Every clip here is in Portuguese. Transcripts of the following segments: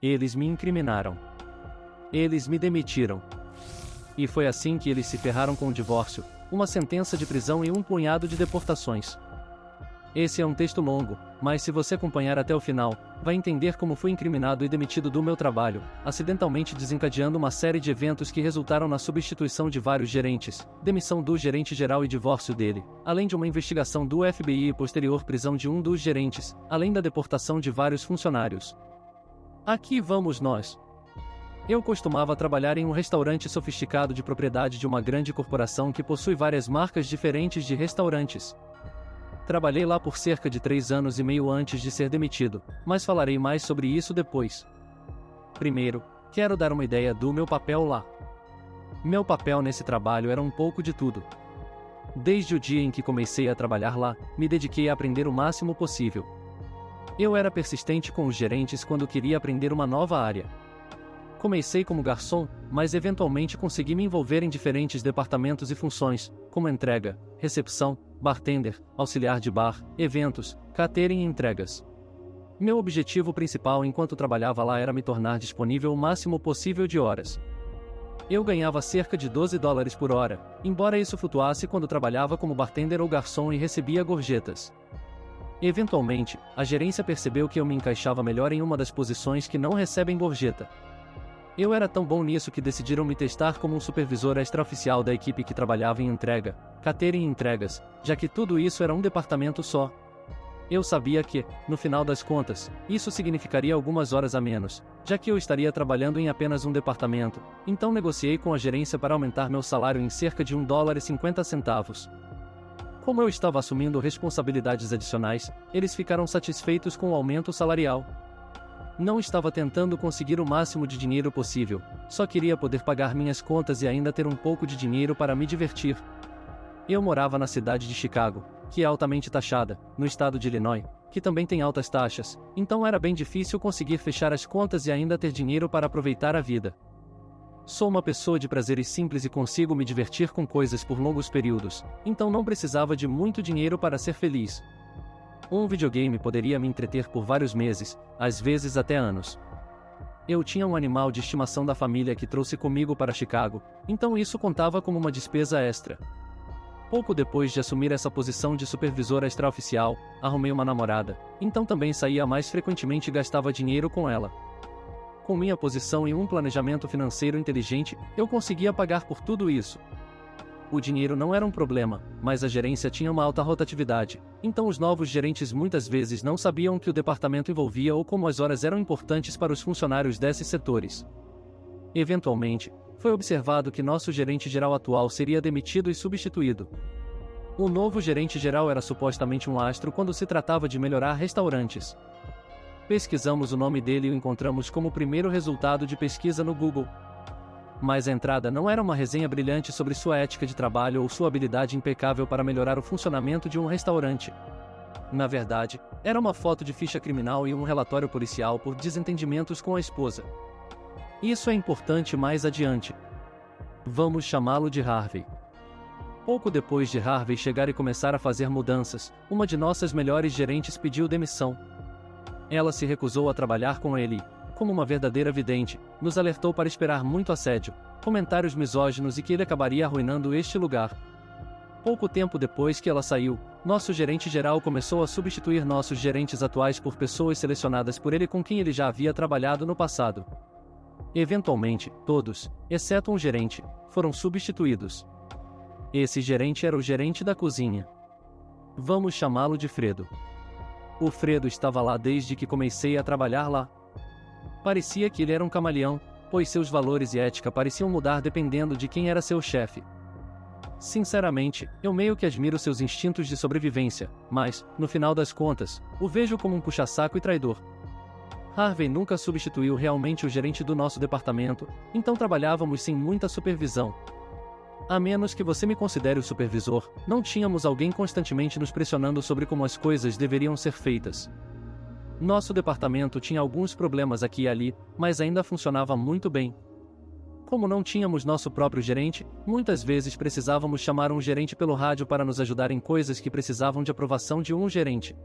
Eles me incriminaram. Eles me demitiram. E foi assim que eles se ferraram com o divórcio, uma sentença de prisão e um punhado de deportações. Esse é um texto longo, mas se você acompanhar até o final, vai entender como fui incriminado e demitido do meu trabalho, acidentalmente desencadeando uma série de eventos que resultaram na substituição de vários gerentes, demissão do gerente geral e divórcio dele, além de uma investigação do FBI e posterior prisão de um dos gerentes, além da deportação de vários funcionários. Aqui vamos nós. Eu costumava trabalhar em um restaurante sofisticado de propriedade de uma grande corporação que possui várias marcas diferentes de restaurantes. Trabalhei lá por cerca de 3 anos e meio antes de ser demitido, mas falarei mais sobre isso depois. Primeiro, quero dar uma ideia do meu papel lá. Meu papel nesse trabalho era um pouco de tudo. Desde o dia em que comecei a trabalhar lá, me dediquei a aprender o máximo possível. Eu era persistente com os gerentes quando queria aprender uma nova área. Comecei como garçom, mas eventualmente consegui me envolver em diferentes departamentos e funções, como entrega, recepção, bartender, auxiliar de bar, eventos, catering e entregas. Meu objetivo principal enquanto trabalhava lá era me tornar disponível o máximo possível de horas. Eu ganhava cerca de $12 por hora, embora isso flutuasse quando trabalhava como bartender ou garçom e recebia gorjetas. Eventualmente, a gerência percebeu que eu me encaixava melhor em uma das posições que não recebem gorjeta. Eu era tão bom nisso que decidiram me testar como um supervisor extraoficial da equipe que trabalhava em entrega, catering e entregas, já que tudo isso era um departamento só. Eu sabia que, no final das contas, isso significaria algumas horas a menos, já que eu estaria trabalhando em apenas um departamento, então negociei com a gerência para aumentar meu salário em cerca de $1,50. Como eu estava assumindo responsabilidades adicionais, eles ficaram satisfeitos com o aumento salarial. Não estava tentando conseguir o máximo de dinheiro possível, só queria poder pagar minhas contas e ainda ter um pouco de dinheiro para me divertir. Eu morava na cidade de Chicago, que é altamente taxada, no estado de Illinois, que também tem altas taxas, então era bem difícil conseguir fechar as contas e ainda ter dinheiro para aproveitar a vida. Sou uma pessoa de prazeres simples e consigo me divertir com coisas por longos períodos, então não precisava de muito dinheiro para ser feliz. Um videogame poderia me entreter por vários meses, às vezes até anos. Eu tinha um animal de estimação da família que trouxe comigo para Chicago, então isso contava como uma despesa extra. Pouco depois de assumir essa posição de supervisor extraoficial, arrumei uma namorada, então também saía mais frequentemente e gastava dinheiro com ela. Com minha posição e um planejamento financeiro inteligente, eu conseguia pagar por tudo isso. O dinheiro não era um problema, mas a gerência tinha uma alta rotatividade, então os novos gerentes muitas vezes não sabiam o que o departamento envolvia ou como as horas eram importantes para os funcionários desses setores. Eventualmente, foi observado que nosso gerente geral atual seria demitido e substituído. O novo gerente geral era supostamente um astro quando se tratava de melhorar restaurantes. Pesquisamos o nome dele e o encontramos como primeiro resultado de pesquisa no Google. Mas a entrada não era uma resenha brilhante sobre sua ética de trabalho ou sua habilidade impecável para melhorar o funcionamento de um restaurante. Na verdade, era uma foto de ficha criminal e um relatório policial por desentendimentos com a esposa. Isso é importante mais adiante. Vamos chamá-lo de Harvey. Pouco depois de Harvey chegar e começar a fazer mudanças, uma de nossas melhores gerentes pediu demissão. Ela se recusou a trabalhar com ele. Como uma verdadeira vidente, nos alertou para esperar muito assédio, comentários misóginos e que ele acabaria arruinando este lugar. Pouco tempo depois que ela saiu, nosso gerente geral começou a substituir nossos gerentes atuais por pessoas selecionadas por ele com quem ele já havia trabalhado no passado. Eventualmente, todos, exceto um gerente, foram substituídos. Esse gerente era o gerente da cozinha. Vamos chamá-lo de Fredo. O Fredo estava lá desde que comecei a trabalhar lá. Parecia que ele era um camaleão, pois seus valores e ética pareciam mudar dependendo de quem era seu chefe. Sinceramente, eu meio que admiro seus instintos de sobrevivência, mas, no final das contas, o vejo como um puxa-saco e traidor. Harvey nunca substituiu realmente o gerente do nosso departamento, então trabalhávamos sem muita supervisão. A menos que você me considere o supervisor, não tínhamos alguém constantemente nos pressionando sobre como as coisas deveriam ser feitas. Nosso departamento tinha alguns problemas aqui e ali, mas ainda funcionava muito bem. Como não tínhamos nosso próprio gerente, muitas vezes precisávamos chamar um gerente pelo rádio para nos ajudar em coisas que precisavam de aprovação de um gerente.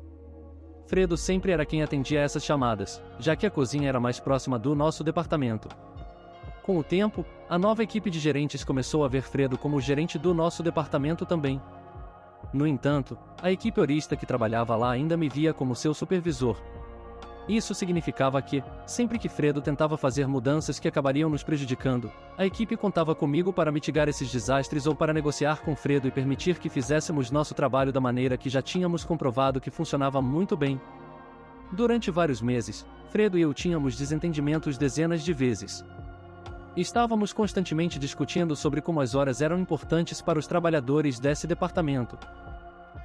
Fredo sempre era quem atendia essas chamadas, já que a cozinha era mais próxima do nosso departamento. Com o tempo, a nova equipe de gerentes começou a ver Fredo como o gerente do nosso departamento também. No entanto, a equipe horista que trabalhava lá ainda me via como seu supervisor. Isso significava que, sempre que Fredo tentava fazer mudanças que acabariam nos prejudicando, a equipe contava comigo para mitigar esses desastres ou para negociar com Fredo e permitir que fizéssemos nosso trabalho da maneira que já tínhamos comprovado que funcionava muito bem. Durante vários meses, Fredo e eu tínhamos desentendimentos dezenas de vezes. Estávamos constantemente discutindo sobre como as horas eram importantes para os trabalhadores desse departamento.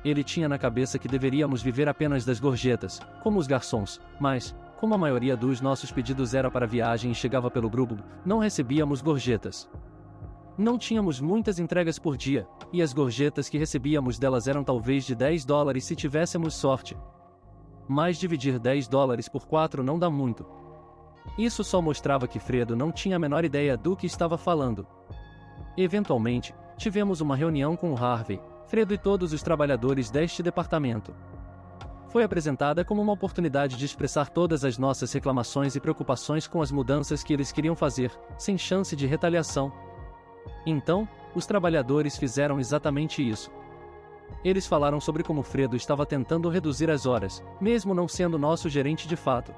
Ele tinha na cabeça que deveríamos viver apenas das gorjetas, como os garçons, mas, como a maioria dos nossos pedidos era para viagem e chegava pelo grupo, não recebíamos gorjetas. Não tínhamos muitas entregas por dia, e as gorjetas que recebíamos delas eram talvez de $10 se tivéssemos sorte. Mas dividir $10 por 4 não dá muito. Isso só mostrava que Fredo não tinha a menor ideia do que estava falando. Eventualmente, tivemos uma reunião com o Harvey, Fredo e todos os trabalhadores deste departamento. Foi apresentada como uma oportunidade de expressar todas as nossas reclamações e preocupações com as mudanças que eles queriam fazer, sem chance de retaliação. Então, os trabalhadores fizeram exatamente isso. Eles falaram sobre como Fredo estava tentando reduzir as horas, mesmo não sendo nosso gerente de fato.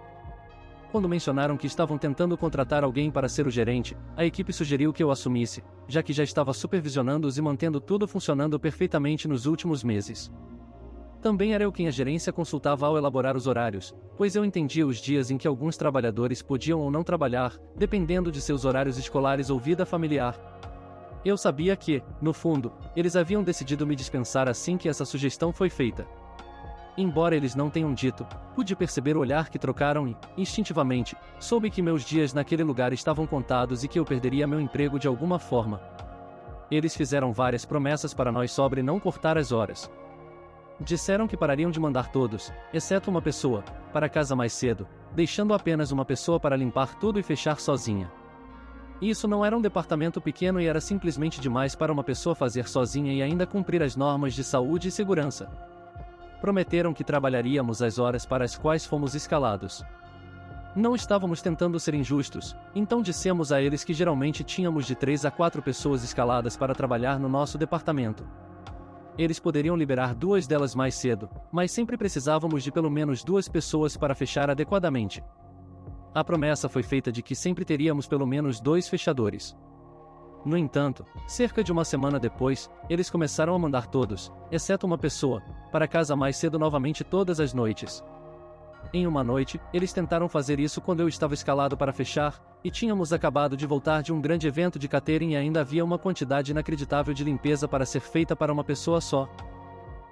Quando mencionaram que estavam tentando contratar alguém para ser o gerente, a equipe sugeriu que eu assumisse, já que já estava supervisionando-os e mantendo tudo funcionando perfeitamente nos últimos meses. Também era eu quem a gerência consultava ao elaborar os horários, pois eu entendia os dias em que alguns trabalhadores podiam ou não trabalhar, dependendo de seus horários escolares ou vida familiar. Eu sabia que, no fundo, eles haviam decidido me dispensar assim que essa sugestão foi feita. Embora eles não tenham dito, pude perceber o olhar que trocaram e, instintivamente, soube que meus dias naquele lugar estavam contados e que eu perderia meu emprego de alguma forma. Eles fizeram várias promessas para nós sobre não cortar as horas. Disseram que parariam de mandar todos, exceto uma pessoa, para casa mais cedo, deixando apenas uma pessoa para limpar tudo e fechar sozinha. Isso não era um departamento pequeno e era simplesmente demais para uma pessoa fazer sozinha e ainda cumprir as normas de saúde e segurança. Prometeram que trabalharíamos as horas para as quais fomos escalados. Não estávamos tentando ser injustos, então dissemos a eles que geralmente tínhamos de 3 a 4 pessoas escaladas para trabalhar no nosso departamento. Eles poderiam liberar 2 delas mais cedo, mas sempre precisávamos de pelo menos 2 pessoas para fechar adequadamente. A promessa foi feita de que sempre teríamos pelo menos 2 fechadores. No entanto, cerca de uma semana depois, eles começaram a mandar todos, exceto uma pessoa, para casa mais cedo novamente todas as noites. Em uma noite, eles tentaram fazer isso quando eu estava escalado para fechar, e tínhamos acabado de voltar de um grande evento de catering e ainda havia uma quantidade inacreditável de limpeza para ser feita para uma pessoa só.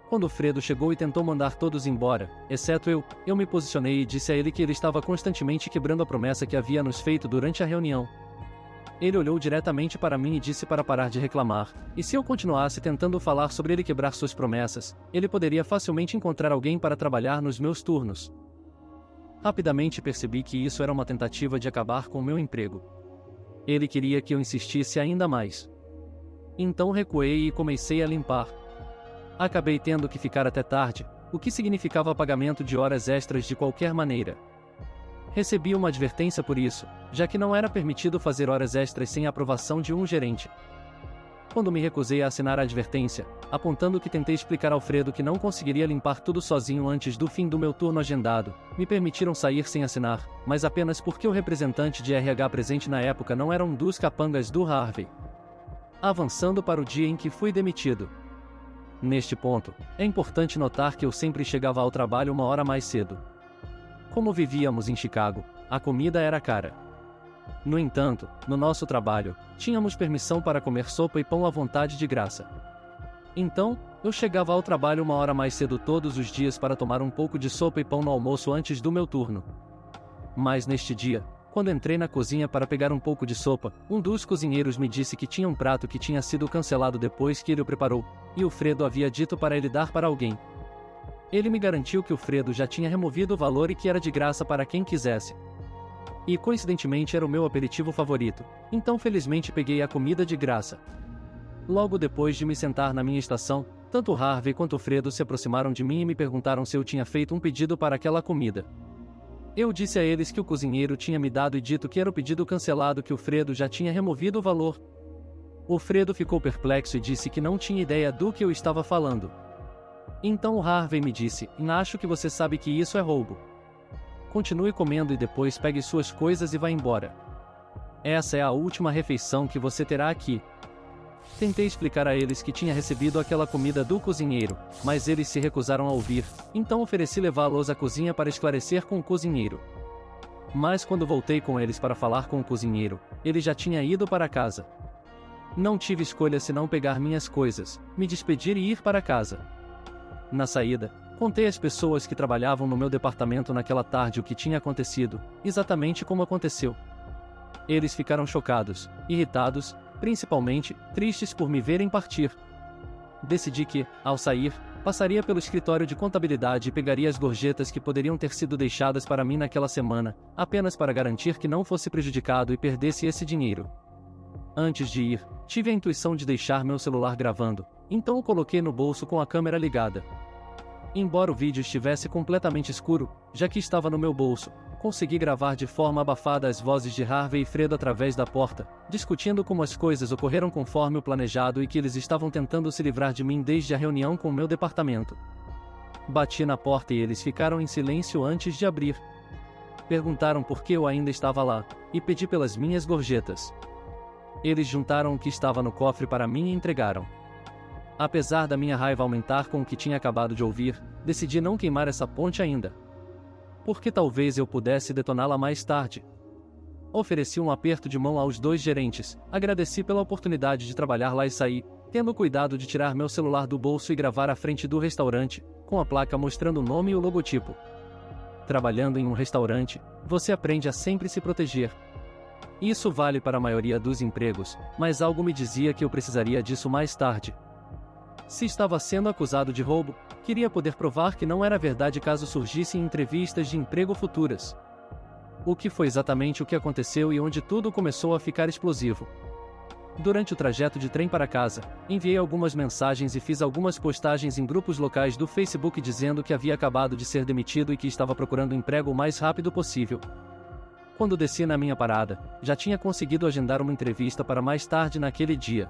Quando Fredo chegou e tentou mandar todos embora, exceto eu me posicionei e disse a ele que ele estava constantemente quebrando a promessa que havia nos feito durante a reunião. Ele olhou diretamente para mim e disse para parar de reclamar, e se eu continuasse tentando falar sobre ele quebrar suas promessas, ele poderia facilmente encontrar alguém para trabalhar nos meus turnos. Rapidamente percebi que isso era uma tentativa de acabar com o meu emprego. Ele queria que eu insistisse ainda mais. Então recuei e comecei a limpar. Acabei tendo que ficar até tarde, o que significava pagamento de horas extras de qualquer maneira. Recebi uma advertência por isso, já que não era permitido fazer horas extras sem a aprovação de um gerente. Quando me recusei a assinar a advertência, apontando que tentei explicar ao Fredo que não conseguiria limpar tudo sozinho antes do fim do meu turno agendado, me permitiram sair sem assinar, mas apenas porque o representante de RH presente na época não era um dos capangas do Harvey. Avançando para o dia em que fui demitido. Neste ponto, é importante notar que eu sempre chegava ao trabalho uma hora mais cedo. Como vivíamos em Chicago, a comida era cara. No entanto, no nosso trabalho, tínhamos permissão para comer sopa e pão à vontade de graça. Então, eu chegava ao trabalho uma hora mais cedo todos os dias para tomar um pouco de sopa e pão no almoço antes do meu turno. Mas neste dia, quando entrei na cozinha para pegar um pouco de sopa, um dos cozinheiros me disse que tinha um prato que tinha sido cancelado depois que ele o preparou, e o Fredo havia dito para ele dar para alguém. Ele me garantiu que o Fredo já tinha removido o valor e que era de graça para quem quisesse. E coincidentemente era o meu aperitivo favorito, então felizmente peguei a comida de graça. Logo depois de me sentar na minha estação, Tanto Harvey quanto Fredo se aproximaram de mim e me perguntaram se eu tinha feito um pedido para aquela comida. Eu disse a eles que o cozinheiro tinha me dado e dito que era o pedido cancelado, que o Fredo já tinha removido o valor. O Fredo ficou perplexo e disse que não tinha ideia do que eu estava falando. Então o Harvey me disse: acho que você sabe que isso é roubo. Continue comendo e depois pegue suas coisas e vá embora. Essa é a última refeição que você terá aqui. Tentei explicar a eles que tinha recebido aquela comida do cozinheiro, mas eles se recusaram a ouvir, então ofereci levá-los à cozinha para esclarecer com o cozinheiro. Mas quando voltei com eles para falar com o cozinheiro, ele já tinha ido para casa. Não tive escolha senão pegar minhas coisas, me despedir e ir para casa. Na saída, contei às pessoas que trabalhavam no meu departamento naquela tarde o que tinha acontecido, exatamente como aconteceu. Eles ficaram chocados, irritados, principalmente tristes por me verem partir. Decidi que, ao sair, passaria pelo escritório de contabilidade e pegaria as gorjetas que poderiam ter sido deixadas para mim naquela semana, apenas para garantir que não fosse prejudicado e perdesse esse dinheiro. Antes de ir, tive a intuição de deixar meu celular gravando, então o coloquei no bolso com a câmera ligada. Embora o vídeo estivesse completamente escuro, já que estava no meu bolso, consegui gravar de forma abafada as vozes de Harvey e Fredo através da porta, discutindo como as coisas ocorreram conforme o planejado e que eles estavam tentando se livrar de mim desde a reunião com o meu departamento. Bati na porta e eles ficaram em silêncio antes de abrir. Perguntaram por que eu ainda estava lá, e pedi pelas minhas gorjetas. Eles juntaram o que estava no cofre para mim e entregaram. Apesar da minha raiva aumentar com o que tinha acabado de ouvir, decidi não queimar essa ponte ainda. Porque talvez eu pudesse detoná-la mais tarde. Ofereci um aperto de mão aos dois gerentes, agradeci pela oportunidade de trabalhar lá e saí, tendo cuidado de tirar meu celular do bolso e gravar à frente do restaurante, com a placa mostrando o nome e o logotipo. Trabalhando em um restaurante, você aprende a sempre se proteger. Isso vale para a maioria dos empregos, mas algo me dizia que eu precisaria disso mais tarde. Se estava sendo acusado de roubo, queria poder provar que não era verdade caso surgissem entrevistas de emprego futuras. O que foi exatamente o que aconteceu e onde tudo começou a ficar explosivo. Durante o trajeto de trem para casa, enviei algumas mensagens e fiz algumas postagens em grupos locais do Facebook dizendo que havia acabado de ser demitido e que estava procurando emprego o mais rápido possível. Quando desci na minha parada, já tinha conseguido agendar uma entrevista para mais tarde naquele dia.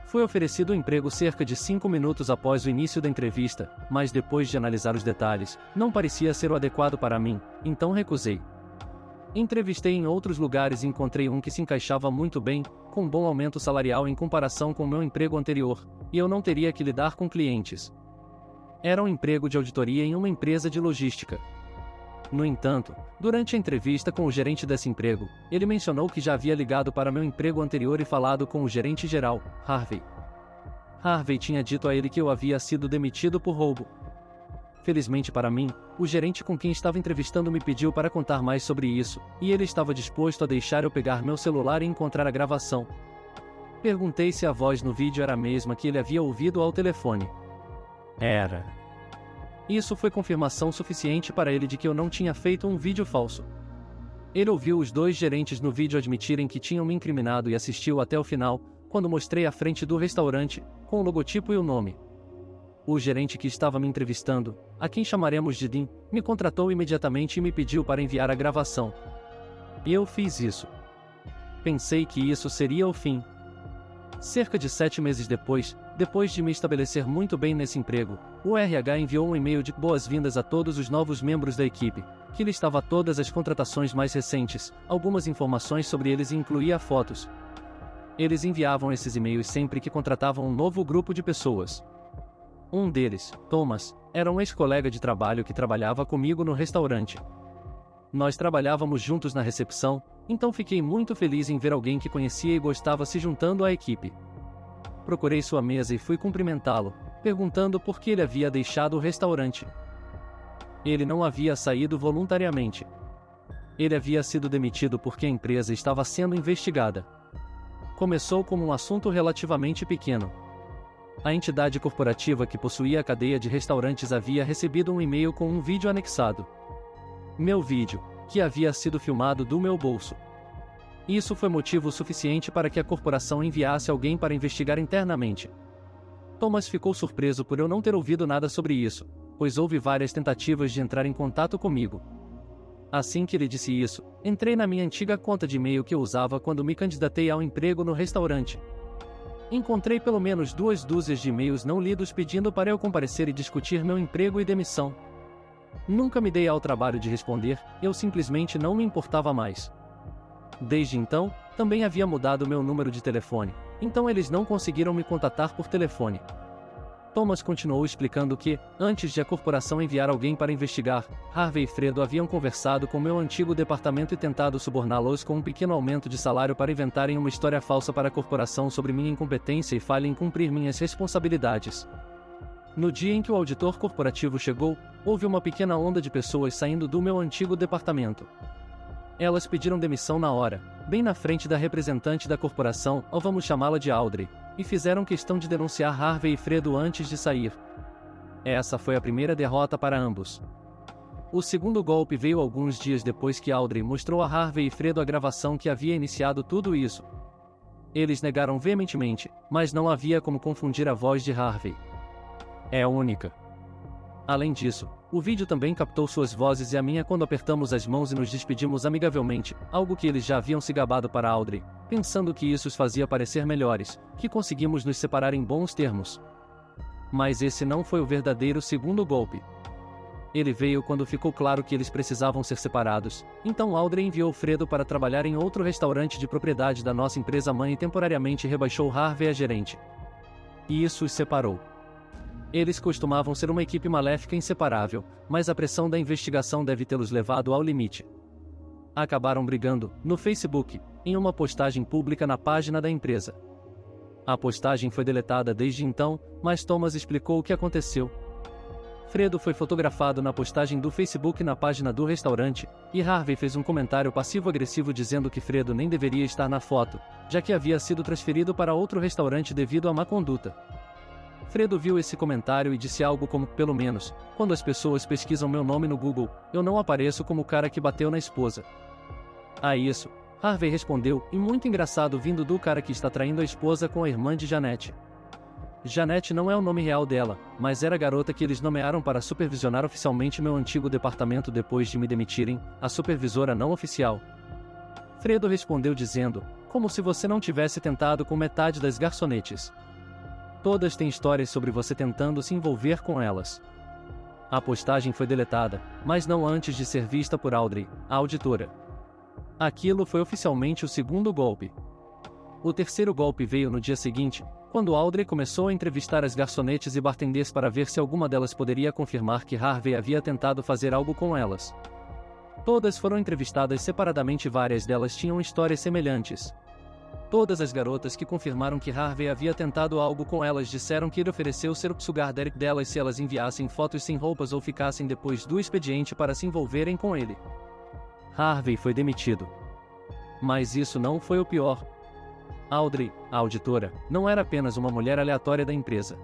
Foi oferecido o emprego cerca de 5 minutos após o início da entrevista, mas depois de analisar os detalhes, não parecia ser o adequado para mim, então recusei. Entrevistei em outros lugares e encontrei um que se encaixava muito bem, com um bom aumento salarial em comparação com o meu emprego anterior, e eu não teria que lidar com clientes. Era um emprego de auditoria em uma empresa de logística. No entanto, durante a entrevista com o gerente desse emprego, ele mencionou que já havia ligado para meu emprego anterior e falado com o gerente geral, Harvey. Harvey tinha dito a ele que eu havia sido demitido por roubo. Felizmente para mim, o gerente com quem estava entrevistando me pediu para contar mais sobre isso, e ele estava disposto a deixar eu pegar meu celular e encontrar a gravação. Perguntei se a voz no vídeo era a mesma que ele havia ouvido ao telefone. Era. Isso foi confirmação suficiente para ele de que eu não tinha feito um vídeo falso. Ele ouviu os dois gerentes no vídeo admitirem que tinham me incriminado e assistiu até o final, quando mostrei à frente do restaurante, com o logotipo e o nome. O gerente que estava me entrevistando, a quem chamaremos de Dean, me contratou imediatamente e me pediu para enviar a gravação. Eu fiz isso. Pensei que isso seria o fim. Cerca de 7 meses depois de me estabelecer muito bem nesse emprego, o RH enviou um e-mail de boas-vindas a todos os novos membros da equipe, que listava todas as contratações mais recentes, algumas informações sobre eles e incluía fotos. Eles enviavam esses e-mails sempre que contratavam um novo grupo de pessoas. Um deles, Thomas, era um ex-colega de trabalho que trabalhava comigo no restaurante. Nós trabalhávamos juntos na recepção, então fiquei muito feliz em ver alguém que conhecia e gostava se juntando à equipe. Procurei sua mesa e fui cumprimentá-lo, perguntando por que ele havia deixado o restaurante. Ele não havia saído voluntariamente. Ele havia sido demitido porque a empresa estava sendo investigada. Começou como um assunto relativamente pequeno. A entidade corporativa que possuía a cadeia de restaurantes havia recebido um e-mail com um vídeo anexado. Meu vídeo, que havia sido filmado do meu bolso. Isso foi motivo suficiente para que a corporação enviasse alguém para investigar internamente. Thomas ficou surpreso por eu não ter ouvido nada sobre isso, pois houve várias tentativas de entrar em contato comigo. Assim que ele disse isso, entrei na minha antiga conta de e-mail que eu usava quando me candidatei ao emprego no restaurante. Encontrei pelo menos 2 dúzias de e-mails não lidos pedindo para eu comparecer e discutir meu emprego e demissão. Nunca me dei ao trabalho de responder, eu simplesmente não me importava mais. Desde então, também havia mudado meu número de telefone, então eles não conseguiram me contatar por telefone. Thomas continuou explicando que, antes de a corporação enviar alguém para investigar, Harvey e Fredo haviam conversado com meu antigo departamento e tentado suborná-los com um pequeno aumento de salário para inventarem uma história falsa para a corporação sobre minha incompetência e falha em cumprir minhas responsabilidades. No dia em que o auditor corporativo chegou, houve uma pequena onda de pessoas saindo do meu antigo departamento. Elas pediram demissão na hora, bem na frente da representante da corporação, ou vamos chamá-la de Audrey, e fizeram questão de denunciar Harvey e Fredo antes de sair. Essa foi a primeira derrota para ambos. O segundo golpe veio alguns dias depois que Audrey mostrou a Harvey e Fredo a gravação que havia iniciado tudo isso. Eles negaram veementemente, mas não havia como confundir a voz de Harvey. É única. Além disso, o vídeo também captou suas vozes e a minha quando apertamos as mãos e nos despedimos amigavelmente, algo que eles já haviam se gabado para Audrey, pensando que isso os fazia parecer melhores, que conseguimos nos separar em bons termos. Mas esse não foi o verdadeiro segundo golpe. Ele veio quando ficou claro que eles precisavam ser separados, então Audrey enviou Fredo para trabalhar em outro restaurante de propriedade da nossa empresa-mãe e temporariamente rebaixou Harvey a gerente. E isso os separou. Eles costumavam ser uma equipe maléfica inseparável, mas a pressão da investigação deve tê-los levado ao limite. Acabaram brigando, no Facebook, em uma postagem pública na página da empresa. A postagem foi deletada desde então, mas Thomas explicou o que aconteceu. Fredo foi fotografado na postagem do Facebook na página do restaurante, e Harvey fez um comentário passivo-agressivo dizendo que Fredo nem deveria estar na foto, já que havia sido transferido para outro restaurante devido à má conduta. Fredo viu esse comentário e disse algo como, pelo menos, quando as pessoas pesquisam meu nome no Google, eu não apareço como o cara que bateu na esposa. A isso, Harvey respondeu, e muito engraçado vindo do cara que está traindo a esposa com a irmã de Janete. Janete não é o nome real dela, mas era a garota que eles nomearam para supervisionar oficialmente meu antigo departamento depois de me demitirem, a supervisora não oficial. Fredo respondeu dizendo, como se você não tivesse tentado com metade das garçonetes. Todas têm histórias sobre você tentando se envolver com elas. A postagem foi deletada, mas não antes de ser vista por Audrey, a auditora. Aquilo foi oficialmente o segundo golpe. O terceiro golpe veio no dia seguinte, quando Audrey começou a entrevistar as garçonetes e bartenders para ver se alguma delas poderia confirmar que Harvey havia tentado fazer algo com elas. Todas foram entrevistadas separadamente e várias delas tinham histórias semelhantes. Todas as garotas que confirmaram que Harvey havia tentado algo com elas disseram que ele ofereceu ser o sugar daddy delas se elas enviassem fotos sem roupas ou ficassem depois do expediente para se envolverem com ele. Harvey foi demitido. Mas isso não foi o pior. Audrey, a auditora, não era apenas uma mulher aleatória da empresa.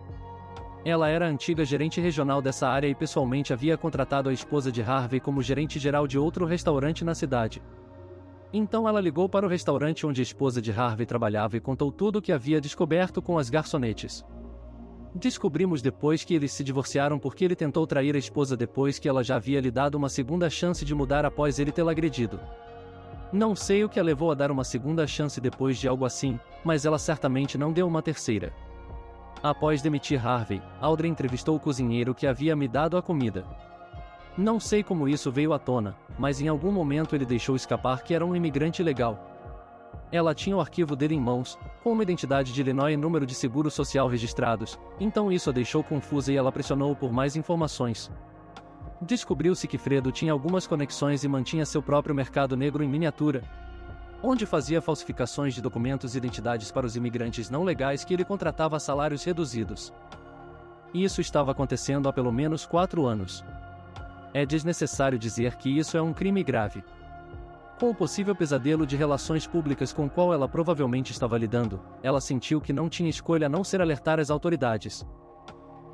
Ela era a antiga gerente regional dessa área e pessoalmente havia contratado a esposa de Harvey como gerente geral de outro restaurante na cidade. Então ela ligou para o restaurante onde a esposa de Harvey trabalhava e contou tudo o que havia descoberto com as garçonetes. Descobrimos depois que eles se divorciaram porque ele tentou trair a esposa depois que ela já havia lhe dado uma segunda chance de mudar após ele tê-la agredido. Não sei o que a levou a dar uma segunda chance depois de algo assim, mas ela certamente não deu uma terceira. Após demitir Harvey, Audrey entrevistou o cozinheiro que havia me dado a comida. Não sei como isso veio à tona, mas em algum momento ele deixou escapar que era um imigrante ilegal. Ela tinha o arquivo dele em mãos, com uma identidade de Illinois e número de seguro social registrados, então isso a deixou confusa e ela pressionou por mais informações. Descobriu-se que Fredo tinha algumas conexões e mantinha seu próprio mercado negro em miniatura, onde fazia falsificações de documentos e identidades para os imigrantes não legais que ele contratava a salários reduzidos. Isso estava acontecendo há pelo menos 4 anos. É desnecessário dizer que isso é um crime grave. Com o possível pesadelo de relações públicas com o qual ela provavelmente estava lidando, ela sentiu que não tinha escolha a não ser alertar as autoridades.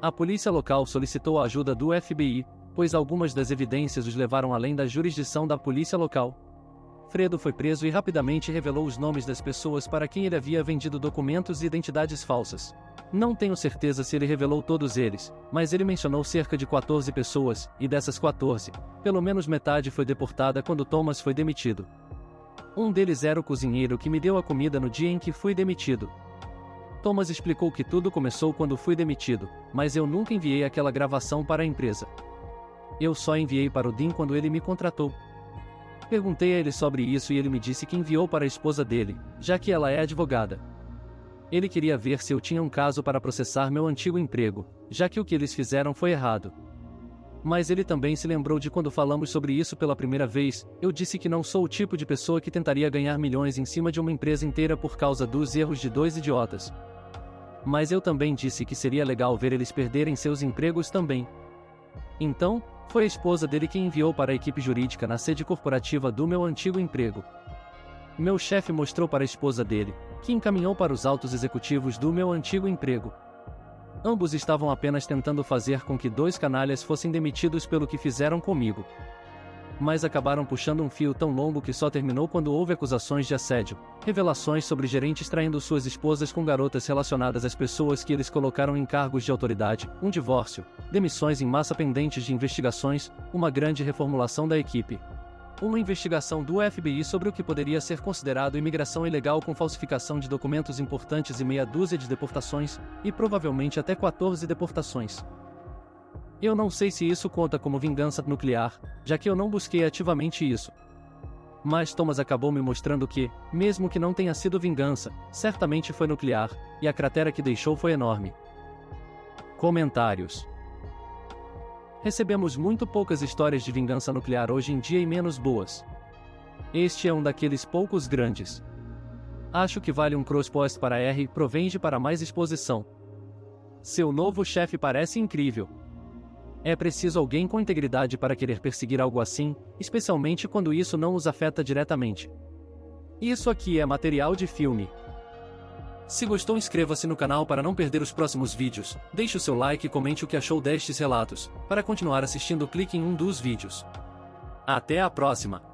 A polícia local solicitou a ajuda do FBI, pois algumas das evidências os levaram além da jurisdição da polícia local. Fredo foi preso e rapidamente revelou os nomes das pessoas para quem ele havia vendido documentos e identidades falsas. Não tenho certeza se ele revelou todos eles, mas ele mencionou cerca de 14 pessoas, e dessas 14, pelo menos metade foi deportada quando Thomas foi demitido. Um deles era o cozinheiro que me deu a comida no dia em que fui demitido. Thomas explicou que tudo começou quando fui demitido, mas eu nunca enviei aquela gravação para a empresa. Eu só enviei para o Dean quando ele me contratou. Perguntei a ele sobre isso e ele me disse que enviou para a esposa dele, já que ela é advogada. Ele queria ver se eu tinha um caso para processar meu antigo emprego, já que o que eles fizeram foi errado. Mas ele também se lembrou de quando falamos sobre isso pela primeira vez. Eu disse que não sou o tipo de pessoa que tentaria ganhar milhões em cima de uma empresa inteira por causa dos erros de dois idiotas. Mas eu também disse que seria legal ver eles perderem seus empregos também. Então, foi a esposa dele quem enviou para a equipe jurídica na sede corporativa do meu antigo emprego. Meu chefe mostrou para a esposa dele, que encaminhou para os altos executivos do meu antigo emprego. Ambos estavam apenas tentando fazer com que dois canalhas fossem demitidos pelo que fizeram comigo. Mas acabaram puxando um fio tão longo que só terminou quando houve acusações de assédio, revelações sobre gerentes traindo suas esposas com garotas relacionadas às pessoas que eles colocaram em cargos de autoridade, um divórcio, demissões em massa pendentes de investigações, uma grande reformulação da equipe. Uma investigação do FBI sobre o que poderia ser considerado imigração ilegal com falsificação de documentos importantes e meia dúzia de deportações, e provavelmente até 14 deportações. Eu não sei se isso conta como vingança nuclear, já que eu não busquei ativamente isso. Mas Thomas acabou me mostrando que, mesmo que não tenha sido vingança, certamente foi nuclear, e a cratera que deixou foi enorme. Comentários. Recebemos muito poucas histórias de vingança nuclear hoje em dia e menos boas. Este é um daqueles poucos grandes. Acho que vale um cross-post para R. Provenge para mais exposição. Seu novo chefe parece incrível. É preciso alguém com integridade para querer perseguir algo assim, especialmente quando isso não os afeta diretamente. Isso aqui é material de filme. Se gostou, inscreva-se no canal para não perder os próximos vídeos, deixe o seu like e comente o que achou destes relatos. Para continuar assistindo, clique em um dos vídeos. Até a próxima!